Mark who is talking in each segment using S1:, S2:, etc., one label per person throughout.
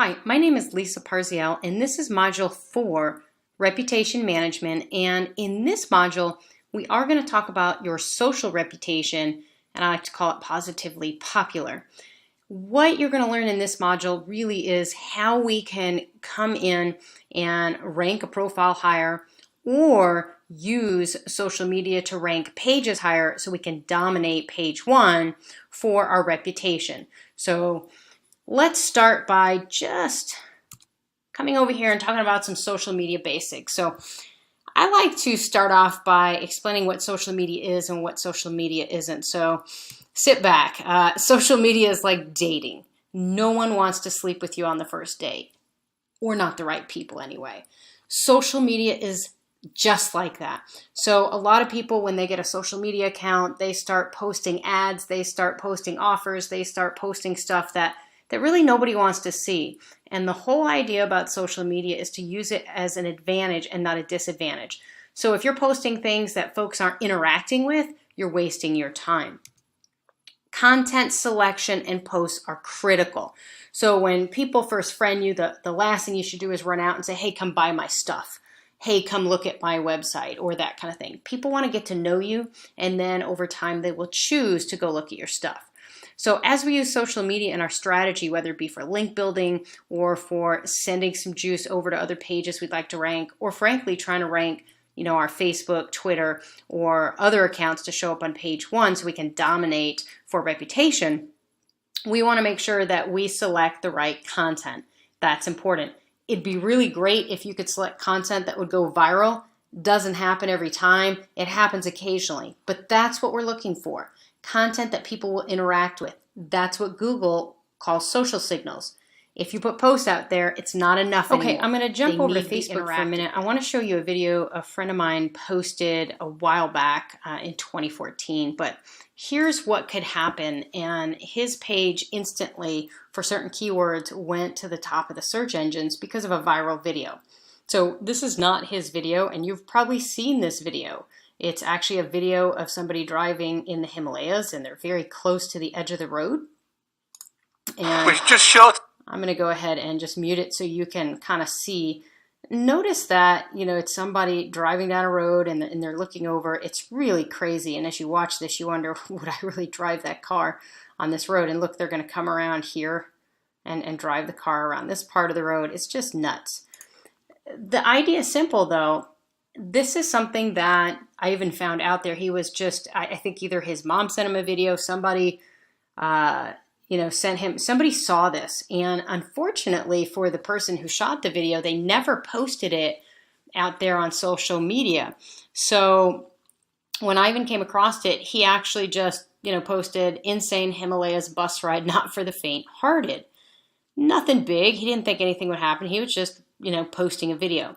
S1: Hi, my name is Lisa Parziel, and this is Module 4, Reputation Management. And in this module, we are going to talk about your social reputation, and I like to call it positively popular. What you're going to learn in this module really is how we can come in and rank a profile higher or use social media to rank pages higher so we can dominate page 1 for our reputation. So let's start by just coming over here and talking about some social media basics. So I like to start off by explaining what social media is and what social media isn't. So sit back. Social media is like dating. No one wants to sleep with you on the first date, or not the right people anyway. Social media is just like that. So a lot of people, when they get a social media account, they start posting ads, they start posting offers, they start posting stuff that really nobody wants to see. And the whole idea about social media is to use it as an advantage and not a disadvantage. So if you're posting things that folks aren't interacting with, you're wasting your time. Content selection and posts are critical. So when people first friend you, the last thing you should do is run out and say, hey, come buy my stuff. Hey, come look at my website, or that kind of thing. People want to get to know you, and then over time they will choose to go look at your stuff. So as we use social media in our strategy, whether it be for link building or for sending some juice over to other pages we'd like to rank, or frankly trying to rank our Facebook, Twitter, or other accounts to show up on page 1 so we can dominate for reputation, we want to make sure that we select the right content. That's important. It'd be really great if you could select content that would go viral. Doesn't happen every time. It happens occasionally, but that's what we're looking for. Content that people will interact with. That's what Google calls social signals. If you put posts out there, it's not enough anymore. Okay, I'm going to jump over to Facebook for a minute. I want to show you a video a friend of mine posted a while back in 2014, but here's what could happen. And his page instantly, for certain keywords, went to the top of the search engines because of a viral video. So this is not his video, and you've probably seen this video. It's actually a video of somebody driving in the Himalayas, and they're very close to the edge of the road. And
S2: which just showed.
S1: I'm going to go ahead and just mute it so you can kind of see. Notice that, it's somebody driving down a road and they're looking over. It's really crazy. And as you watch this, you wonder, would I really drive that car on this road? And look, they're going to come around here and drive the car around this part of the road. It's just nuts. The idea is simple, though. This is something that I even found out there. He was just, I think either his mom sent him a video, somebody, sent him, somebody saw this. And unfortunately for the person who shot the video, they never posted it out there on social media. So when Ivan came across it, he actually just, posted insane Himalayas bus ride, not for the faint-hearted. Nothing big. He didn't think anything would happen. He was just, posting a video.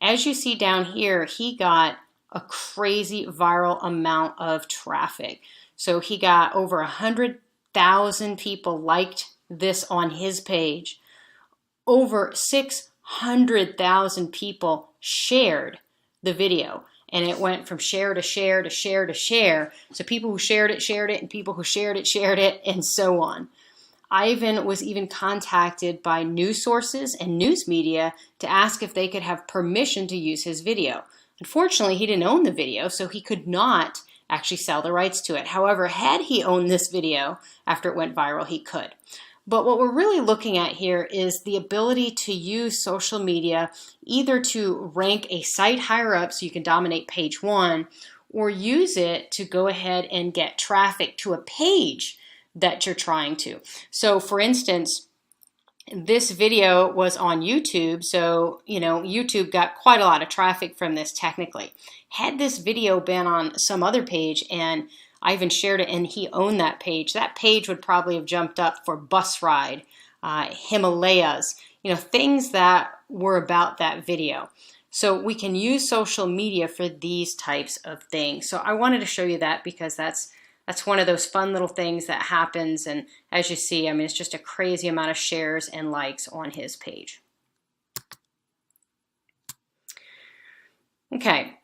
S1: As you see down here, he got a crazy viral amount of traffic. So he got over 100,000 people liked this on his page. Over 600,000 people shared the video. And it went from share to share to share to share. So people who shared it, and people who shared it, and so on. Ivan was even contacted by news sources and news media to ask if they could have permission to use his video. Unfortunately, he didn't own the video, so he could not actually sell the rights to it. However, had he owned this video after it went viral, he could. But what we're really looking at here is the ability to use social media either to rank a site higher up so you can dominate page 1, or use it to go ahead and get traffic to a page that you're trying to. So for instance, this video was on YouTube, so YouTube got quite a lot of traffic from this technically. Had this video been on some other page and Ivan shared it and he owned that page would probably have jumped up for bus ride, Himalayas, things that were about that video. So we can use social media for these types of things. So I wanted to show you that because that's one of those fun little things that happens. And as you see, it's just a crazy amount of shares and likes on his page. Okay,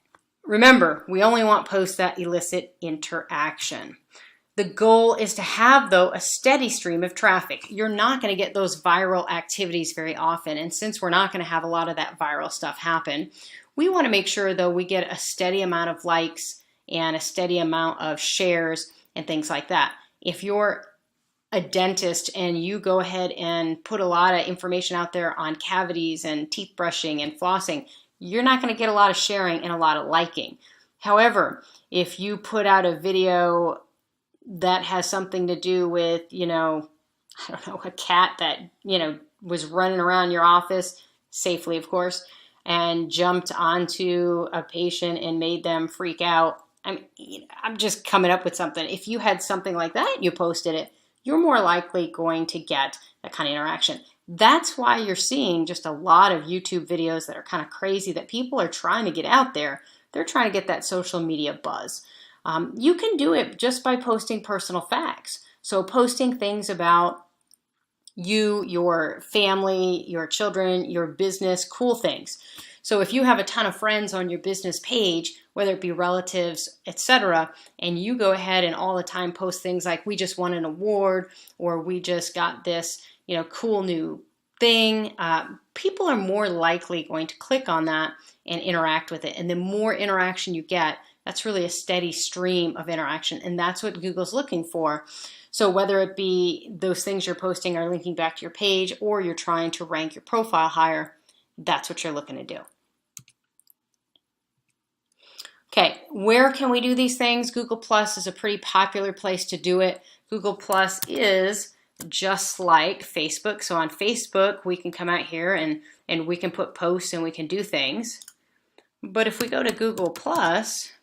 S1: remember, we only want posts that elicit interaction. The goal is to have, though, a steady stream of traffic. You're not going to get those viral activities very often. And since we're not going to have a lot of that viral stuff happen, we want to make sure, though, we get a steady amount of likes and a steady amount of shares and things like that. If you're a dentist and you go ahead and put a lot of information out there on cavities and teeth brushing and flossing, you're not going to get a lot of sharing and a lot of liking. However, if you put out a video that has something to do with, a cat that, was running around your office, safely, of course, and jumped onto a patient and made them freak out. I'm just coming up with something. If you had something like that and you posted it, you're more likely going to get that kind of interaction. That's why you're seeing just a lot of YouTube videos that are kind of crazy that people are trying to get out there. They're trying to get that social media buzz. You can do it just by posting personal facts. So posting things about you, your family, your children, your business, cool things. So if you have a ton of friends on your business page, whether it be relatives, etc., and you go ahead and all the time post things like, we just won an award, or we just got this, cool new thing, people are more likely going to click on that and interact with it. And the more interaction you get, that's really a steady stream of interaction. And that's what Google's looking for. So whether it be those things you're posting are linking back to your page, or you're trying to rank your profile higher, that's what you're looking to do. Okay, where can we do these things? Google Plus is a pretty popular place to do it. Google Plus is just like Facebook. So on Facebook, we can come out here and we can put posts and we can do things. But if we go to Google Plus,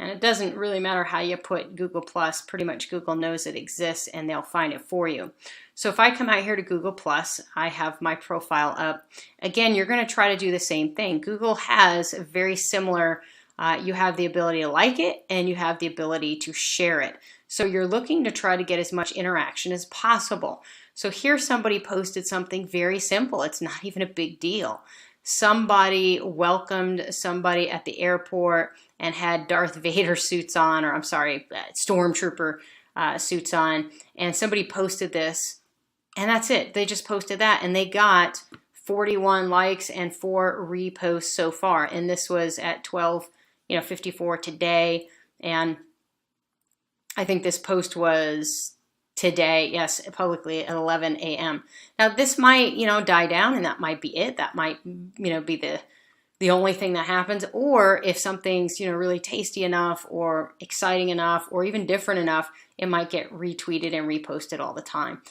S1: and it doesn't really matter how you put Google Plus, pretty much Google knows it exists and they'll find it for you. So if I come out here to Google Plus, I have my profile up. Again, you're going to try to do the same thing. Google has a very similar, you have the ability to like it and you have the ability to share it. So you're looking to try to get as much interaction as possible. So here somebody posted something very simple. It's not even a big deal. Somebody welcomed somebody at the airport and had Darth Vader suits on, or I'm sorry, Stormtrooper suits on, and somebody posted this, and that's it. They just posted that, and they got 41 likes and 4 reposts so far, and this was at 12:54 today, and I think this post was today, yes, publicly at 11 a.m. Now this might, die down, and that might be it. That might, be the only thing that happens. Or if something's, really tasty enough or exciting enough or even different enough, it might get retweeted and reposted all the time.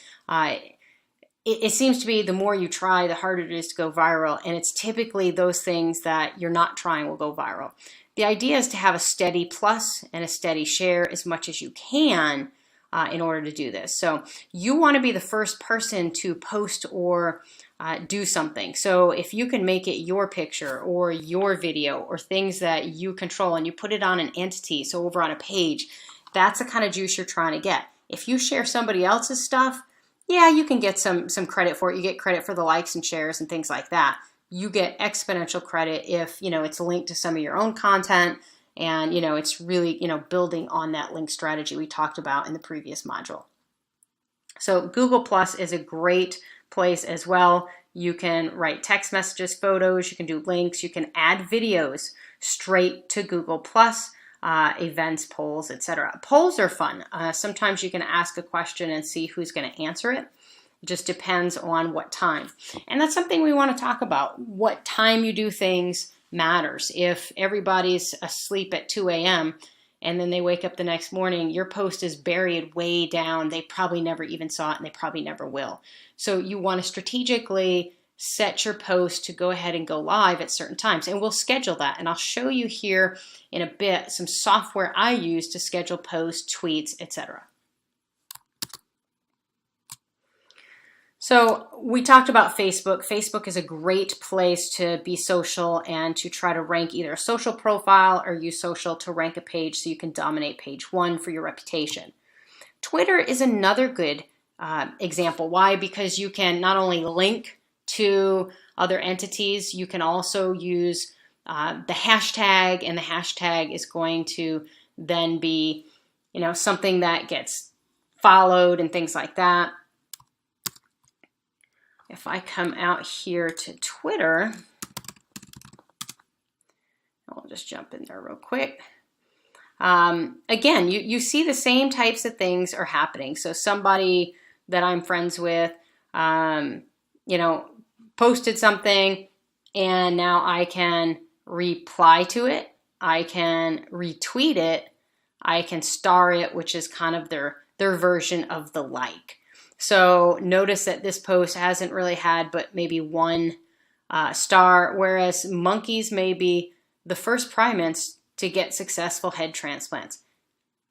S1: It seems to be the more you try, the harder it is to go viral. And it's typically those things that you're not trying will go viral. The idea is to have a steady plus and a steady share as much as you can in order to do this. So you want to be the first person to post or do something. So if you can make it your picture or your video or things that you control and you put it on an entity, so over on a page, that's the kind of juice you're trying to get. If you share somebody else's stuff, yeah, you can get some credit for it. You get credit for the likes and shares and things like that. You get exponential credit if, it's linked to some of your own content and, it's really, building on that link strategy we talked about in the previous module. So Google Plus is a great place as well. You can write text messages, photos, you can do links, you can add videos straight to Google Plus, events, polls, etc. Polls are fun. Sometimes you can ask a question and see who's going to answer it. It just depends on what time. And that's something we want to talk about. What time you do things matters. If everybody's asleep at 2 a.m. and then they wake up the next morning, your post is buried way down. They probably never even saw it and they probably never will. So you want to strategically set your post to go ahead and go live at certain times. And we'll schedule that. And I'll show you here in a bit some software I use to schedule posts, tweets, etc. So we talked about Facebook. Facebook is a great place to be social and to try to rank either a social profile or use social to rank a page so you can dominate page 1 for your reputation. Twitter is another good example. Why? Because you can not only link to other entities, you can also use the hashtag, and the hashtag is going to then be, something that gets followed and things like that. If I come out here to Twitter, I'll just jump in there real quick. Again, you see the same types of things are happening. So somebody that I'm friends with, posted something, and now I can reply to it. I can retweet it. I can star it, which is kind of their version of the like. So notice that this post hasn't really had but maybe one star, whereas monkeys may be the first primates to get successful head transplants.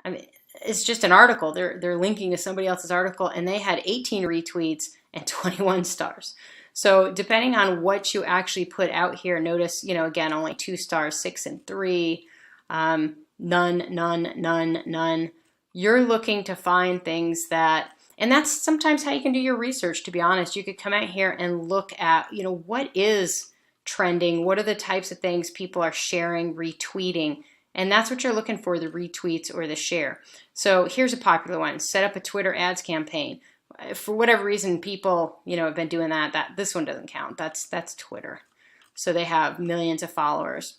S1: I mean, it's just an article. They're linking to somebody else's article, and they had 18 retweets and 21 stars. So depending on what you actually put out here, notice, again, only 2 stars, 6 and 3, none, none, none, none. You're looking to find things that, and that's sometimes how you can do your research, to be honest. You could come out here and look at, what is trending? What are the types of things people are sharing, retweeting? And that's what you're looking for, the retweets or the share. So here's a popular one: set up a Twitter ads campaign. For whatever reason, people, have been doing that. This one doesn't count. That's Twitter. So they have millions of followers.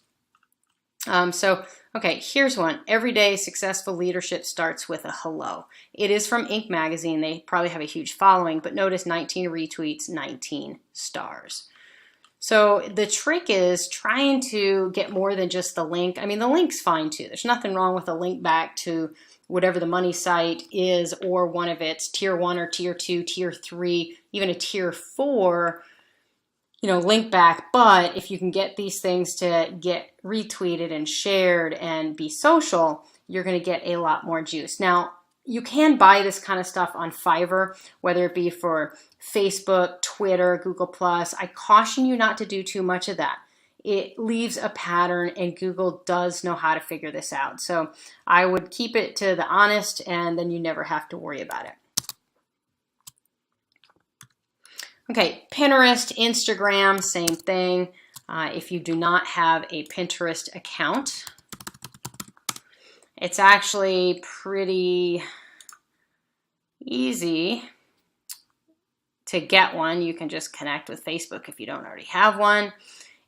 S1: Okay, here's one. Everyday successful leadership starts with a hello. It is from Inc. magazine. They probably have a huge following, but notice 19 retweets, 19 stars. So the trick is trying to get more than just the link. I mean, the link's fine too. There's nothing wrong with a link back to whatever the money site is, or one of its tier 1 or tier 2, tier 3, even a tier 4, link back. But if you can get these things to get retweeted and shared and be social, you're going to get a lot more juice. Now, you can buy this kind of stuff on Fiverr, whether it be for Facebook, Twitter, Google+. I caution you not to do too much of that. It leaves a pattern, and Google does know how to figure this out. So I would keep it to the honest, and then you never have to worry about it. Okay, Pinterest, Instagram, same thing. If you do not have a Pinterest account, it's actually pretty easy to get one. You can just connect with Facebook if you don't already have one.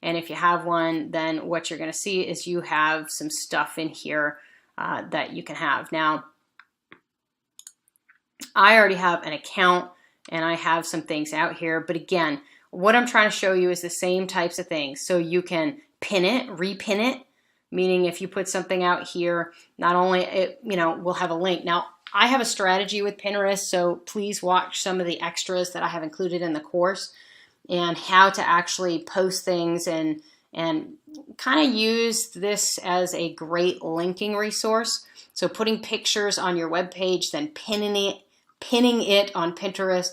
S1: And if you have one, then what you're going to see is you have some stuff in here that you can have. Now, I already have an account, and I have some things out here. But again, what I'm trying to show you is the same types of things. So you can pin it, repin it, meaning if you put something out here, not only it, we'll have a link. Now, I have a strategy with Pinterest, so please watch some of the extras that I have included in the course, and how to actually post things and kind of use this as a great linking resource. So putting pictures on your web page, then pinning it on Pinterest.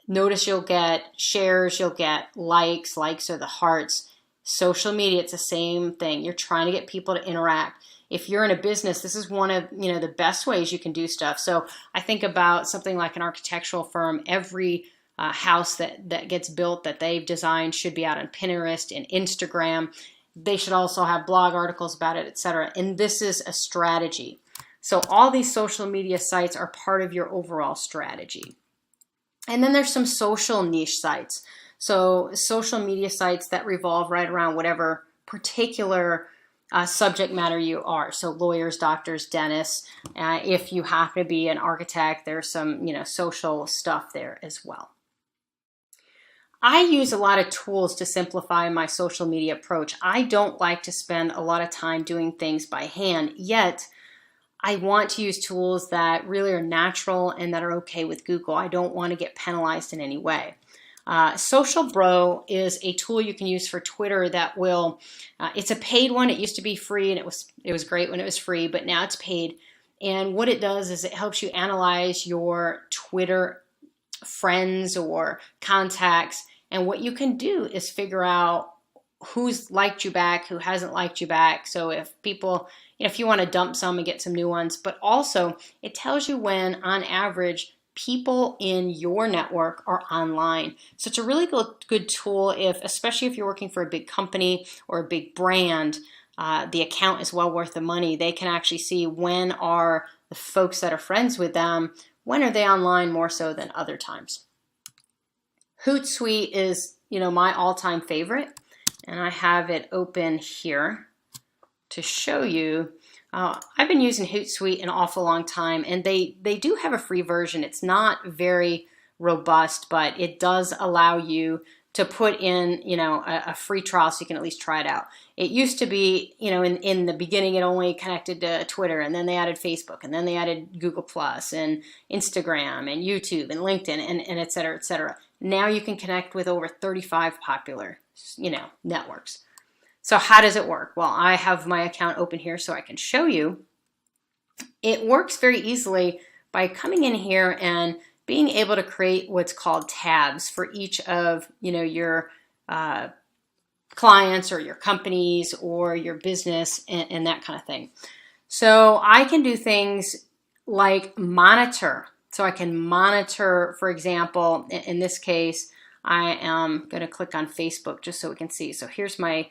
S1: Notice you'll get shares, you'll get likes. Likes are the hearts. Social media, it's the same thing. You're trying to get people to interact. If you're in a business, this is one of the best ways you can do stuff. So I think about something like an architectural firm. Every house that gets built that they've designed should be out on Pinterest and Instagram. They should also have blog articles about it, etc. And this is a strategy. So all these social media sites are part of your overall strategy. And then there's some social niche sites. So social media sites that revolve right around whatever particular subject matter you are. So lawyers, doctors, dentists. If you happen to be an architect, there's some social stuff there as well. I use a lot of tools to simplify my social media approach. I don't like to spend a lot of time doing things by hand, yet I want to use tools that really are natural and that are okay with Google. I don't want to get penalized in any way. Social Bro is a tool you can use for Twitter that will, it's a paid one. It used to be free, and it was great when it was free, but now it's paid. And what it does is it helps you analyze your Twitter friends or contacts. And what you can do is figure out who's liked you back, who hasn't liked you back. So if people, if you want to dump some and get some new ones, but also it tells you when on average people in your network are online. So it's a really good tool especially if you're working for a big company or a big brand. The account is well worth the money. They can actually see when are the folks that are friends with them, when are they online more so than other times. Hootsuite is, my all-time favorite, and I have it open here to show you. I've been using Hootsuite an awful long time, and they do have a free version. It's not very robust, but it does allow you to put in, a free trial so you can at least try it out. It used to be, in the beginning, it only connected to Twitter, and then they added Facebook, and then they added Google Plus and Instagram and YouTube and LinkedIn and et cetera, et cetera. Now you can connect with over 35 popular, networks. So how does it work? Well, I have my account open here so I can show you. It works very easily by coming in here and being able to create what's called tabs for each of your clients or your companies or your business and that kind of thing. So I can do things like monitor. So I can monitor, for example, in this case, I am going to click on Facebook just so we can see. So here's my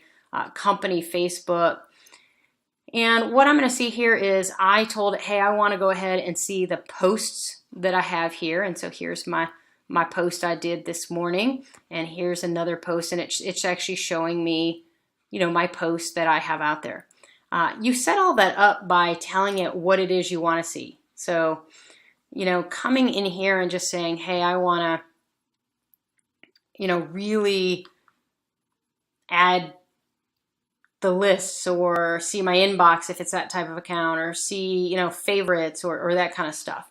S1: company Facebook. And what I'm going to see here is I told it, hey, I want to go ahead and see the posts that I have here. And so here's my post I did this morning. And here's another post, and it's actually showing me, my post that I have out there. You set all that up by telling it what it is you want to see. So, coming in here and just saying, hey, I want to, really add the lists or see my inbox if it's that type of account, or see, favorites or that kind of stuff.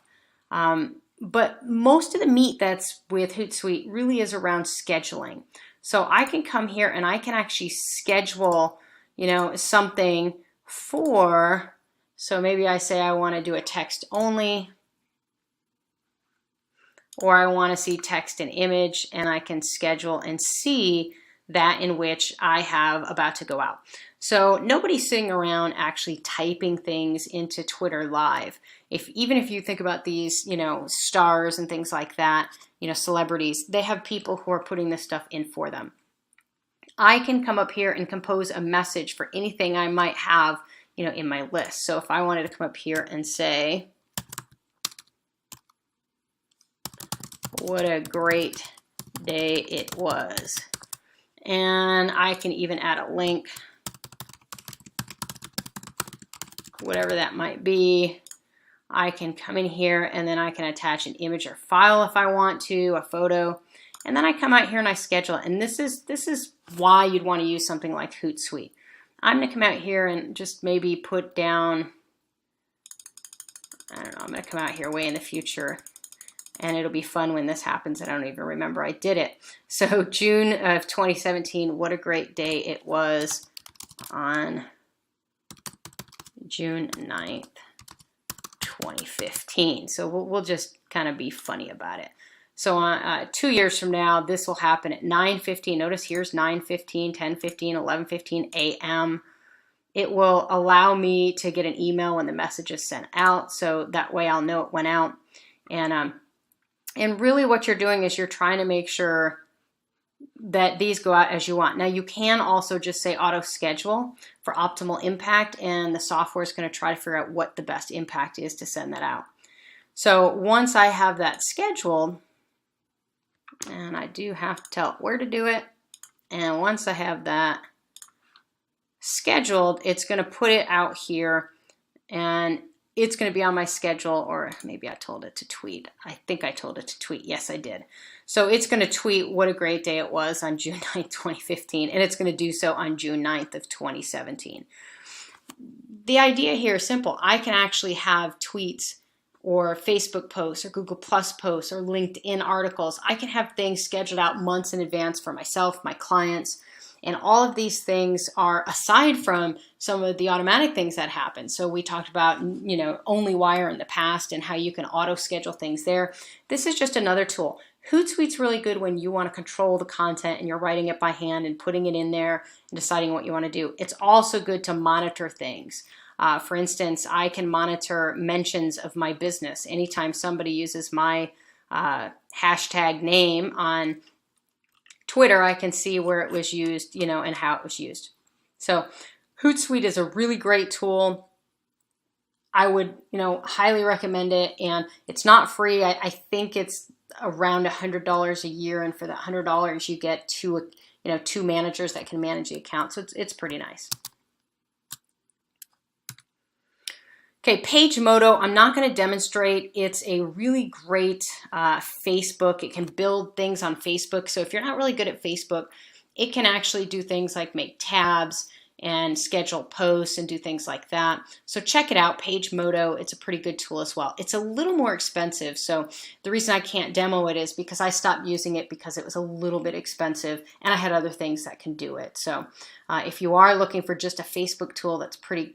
S1: But most of the meat that's with Hootsuite really is around scheduling. So I can come here and I can actually schedule, something for, so maybe I say I want to do a text only, or I want to see text and image, and I can schedule and see that in which I have about to go out. So nobody's sitting around actually typing things into Twitter Live. Even if you think about these, stars and things like that, celebrities, they have people who are putting this stuff in for them. I can come up here and compose a message for anything I might have, in my list. So if I wanted to come up here and say, what a great day it was. And I can even add a link, whatever that might be. I can come in here and then I can attach an image or file if I want to, a photo. And then I come out here and I schedule it. And this is why you'd want to use something like Hootsuite. I'm going to come out here and just maybe put down, I don't know, I'm going to come out here way in the future. And it'll be fun when this happens. I don't even remember I did it. So June of 2017, what a great day it was on June 9th, 2015. So we'll just kind of be funny about it. So 2 years from now, this will happen at 9:15. Notice here's 9:15, 10:15, 11:15 a.m. It will allow me to get an email when the message is sent out. So that way I'll know it went out. And really what you're doing is you're trying to make sure that these go out as you want. Now you can also just say auto schedule for optimal impact, and the software is going to try to figure out what the best impact is to send that out. So once I have that scheduled, and I do have to tell it where to do it, and once I have that scheduled, it's going to put it out here, and it's going to be on my schedule, or maybe I told it to tweet. I think I told it to tweet. Yes, I did. So it's going to tweet what a great day it was on June 9th, 2015, and it's going to do so on June 9th of 2017. The idea here is simple. I can actually have tweets or Facebook posts or Google Plus posts or LinkedIn articles. I can have things scheduled out months in advance for myself, my clients, and all of these things are aside from some of the automatic things that happen. So we talked about, OnlyWire in the past and how you can auto schedule things there. This is just another tool. Hootsuite's really good when you want to control the content and you're writing it by hand and putting it in there and deciding what you want to do. It's also good to monitor things. For instance, I can monitor mentions of my business. Anytime somebody uses my hashtag name on Twitter, I can see where it was used, and how it was used. So Hootsuite is a really great tool. I would, highly recommend it, and it's not free. I think it's around $100 a year, and for that $100, you get two managers that can manage the account. So it's pretty nice. Okay, PageModo, I'm not going to demonstrate. It's a really great Facebook. It can build things on Facebook. So if you're not really good at Facebook, it can actually do things like make tabs and schedule posts and do things like that. So check it out, PageModo. It's a pretty good tool as well. It's a little more expensive. So the reason I can't demo it is because I stopped using it because it was a little bit expensive and I had other things that can do it. So if you are looking for just a Facebook tool that's pretty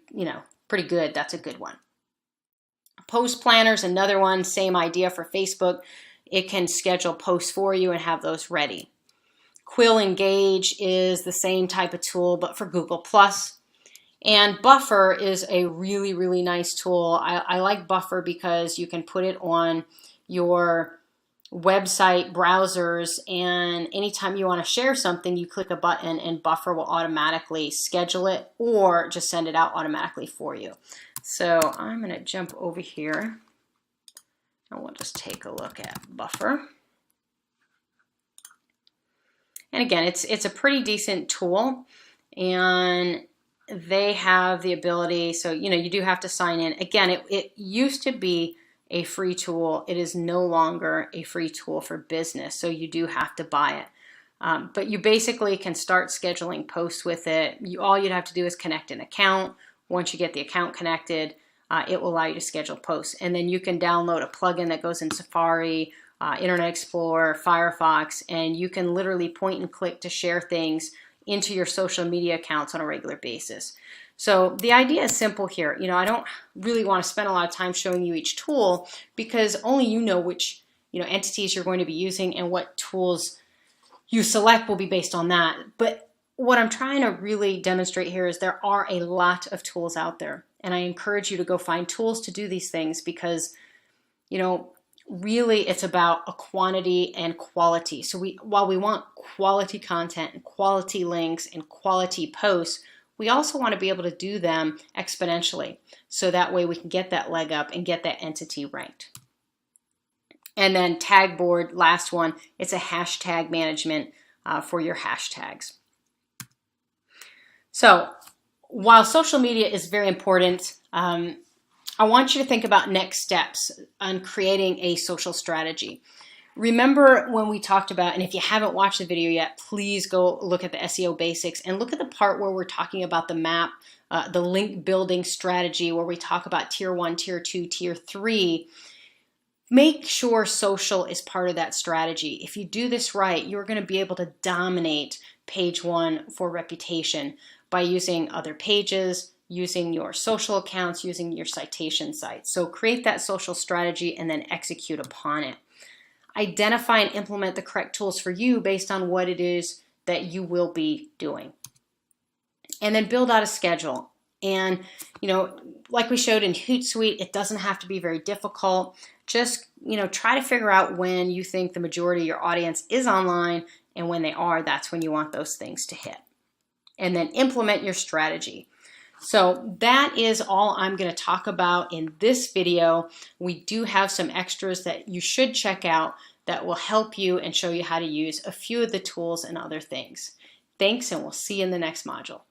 S1: good, that's a good one. Post Planner is another one, same idea for Facebook. It can schedule posts for you and have those ready. Quill Engage is the same type of tool, but for Google+. And Buffer is a really, really nice tool. I like Buffer because you can put it on your website browsers, and anytime you want to share something, you click a button and Buffer will automatically schedule it or just send it out automatically for you. So I'm going to jump over here and we'll just take a look at Buffer. And again, it's a pretty decent tool, and they have the ability, so you do have to sign in. Again, it used to be a free tool. It is no longer a free tool for business, so you do have to buy it. But you basically can start scheduling posts with it. All you'd have to do is connect an account. Once you get the account connected, it will allow you to schedule posts. And then you can download a plugin that goes in Safari, Internet Explorer, Firefox, and you can literally point and click to share things into your social media accounts on a regular basis. So the idea is simple here. I don't really want to spend a lot of time showing you each tool because only you know which entities you're going to be using, and what tools you select will be based on that. But what I'm trying to really demonstrate here is there are a lot of tools out there, and I encourage you to go find tools to do these things because really it's about a quantity and quality. So while we want quality content and quality links and quality posts, we also want to be able to do them exponentially. So that way we can get that leg up and get that entity ranked. And then Tagboard, last one, it's a hashtag management for your hashtags. So while social media is very important, I want you to think about next steps on creating a social strategy. Remember when we talked about, and if you haven't watched the video yet, please go look at the SEO basics and look at the part where we're talking about the map, the link building strategy, where we talk about tier 1, tier 2, tier 3. Make sure social is part of that strategy. If you do this right, you're going to be able to dominate page 1 for reputation by using other pages, using your social accounts, using your citation sites. So create that social strategy and then execute upon it. Identify and implement the correct tools for you based on what it is that you will be doing. And then build out a schedule. And, like we showed in Hootsuite, it doesn't have to be very difficult. Just, try to figure out when you think the majority of your audience is online, and when they are, that's when you want those things to hit. And then implement your strategy. So that is all I'm going to talk about in this video. We do have some extras that you should check out that will help you and show you how to use a few of the tools and other things. Thanks, and we'll see you in the next module.